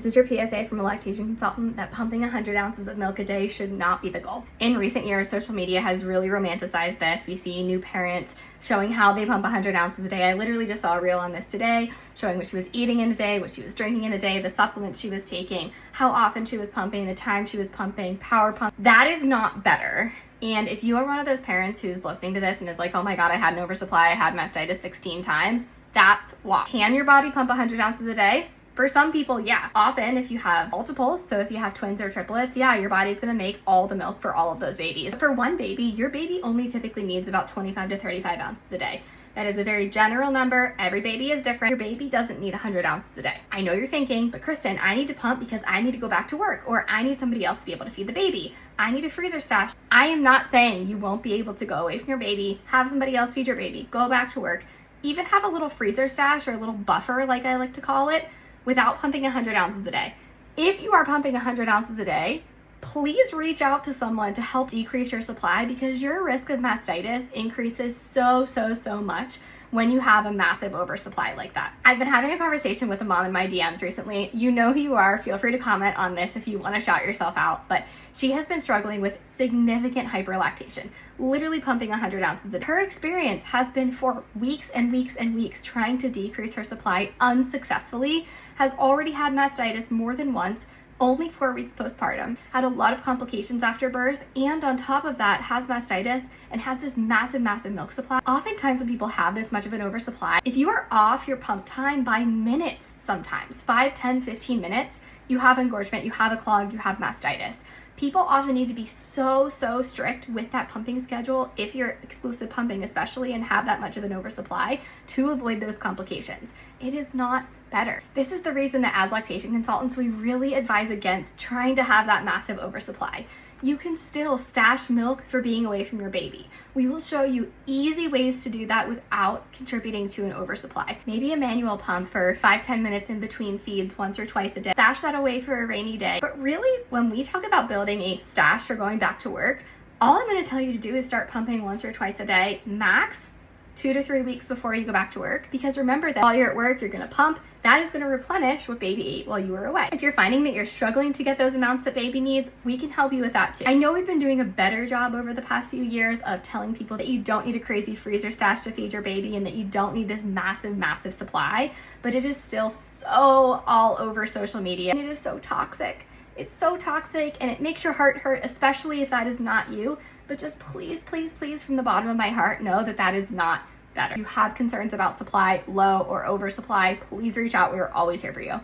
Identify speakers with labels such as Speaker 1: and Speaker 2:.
Speaker 1: is your PSA from a lactation consultant that pumping 100 ounces of milk a day should not be the goal. In recent years, social media has really romanticized this. We see new parents showing how they pump 100 ounces a day. I literally just saw a reel on this today showing what she was eating in a day, what she was drinking in a day, the supplements she was taking, how often she was pumping, the time she was pumping, power pump. That is not better. And if you are one of those parents who's listening to this and is like, oh my God, I had an oversupply, I had mastitis 16 times, that's why. Can your body pump 100 ounces a day? For some people, yeah. Often, if you have multiples, so if you have twins or triplets, yeah, your body's gonna make all the milk for all of those babies. For one baby, your baby only typically needs about 25 to 35 ounces a day. That is a very general number. Every baby is different. Your baby doesn't need 100 ounces a day. I know you're thinking, but Kristen, I need to pump because I need to go back to work, or I need somebody else to be able to feed the baby. I need a freezer stash. I am not saying you won't be able to go away from your baby, have somebody else feed your baby, go back to work, even have a little freezer stash or a little buffer, like I like to call it, without pumping 100 ounces a day. If you are pumping 100 ounces a day, please reach out to someone to help decrease your supply, because your risk of mastitis increases so much when you have a massive oversupply like that. I've been having a conversation with a mom in my DMs recently. You know who you are. Feel free to comment on this if you want to shout yourself out, but she has been struggling with significant hyperlactation, literally pumping 100 ounces a day. Her experience has been for weeks and weeks and weeks trying to decrease her supply unsuccessfully, has already had mastitis more than once, only 4 weeks postpartum, had a lot of complications after birth, and on top of that has mastitis and has this massive milk supply. Oftentimes when people have this much of an oversupply, if you are off your pump time by minutes, sometimes 5, 10, 15 minutes, you have engorgement, you have a clog, you have mastitis. People often need to be so strict with that pumping schedule, if you're exclusive pumping especially and have that much of an oversupply, to avoid those complications. It is not better. This is the reason that as lactation consultants, we really advise against trying to have that massive oversupply. You can still stash milk for being away from your baby. We will show you easy ways to do that without contributing to an oversupply. Maybe a manual pump for 5-10 minutes in between feeds once or twice a day. Stash that away for a rainy day. But really, when we talk about building a stash for going back to work, all I'm going to tell you to do is start pumping once or twice a day, max 2 to 3 weeks before you go back to work, because remember that while you're at work, you're going to pump. That is going to replenish what baby ate while you were away. If you're finding that you're struggling to get those amounts that baby needs, we can help you with that too. I know we've been doing a better job over the past few years of telling people that you don't need a crazy freezer stash to feed your baby and that you don't need this massive supply, but it is still so all over social media, and it is so toxic. It's so toxic, and it makes your heart hurt, especially if that is not you. But just please from the bottom of my heart, know that that is not better. If you have concerns about supply, low or oversupply, please reach out. We are always here for you.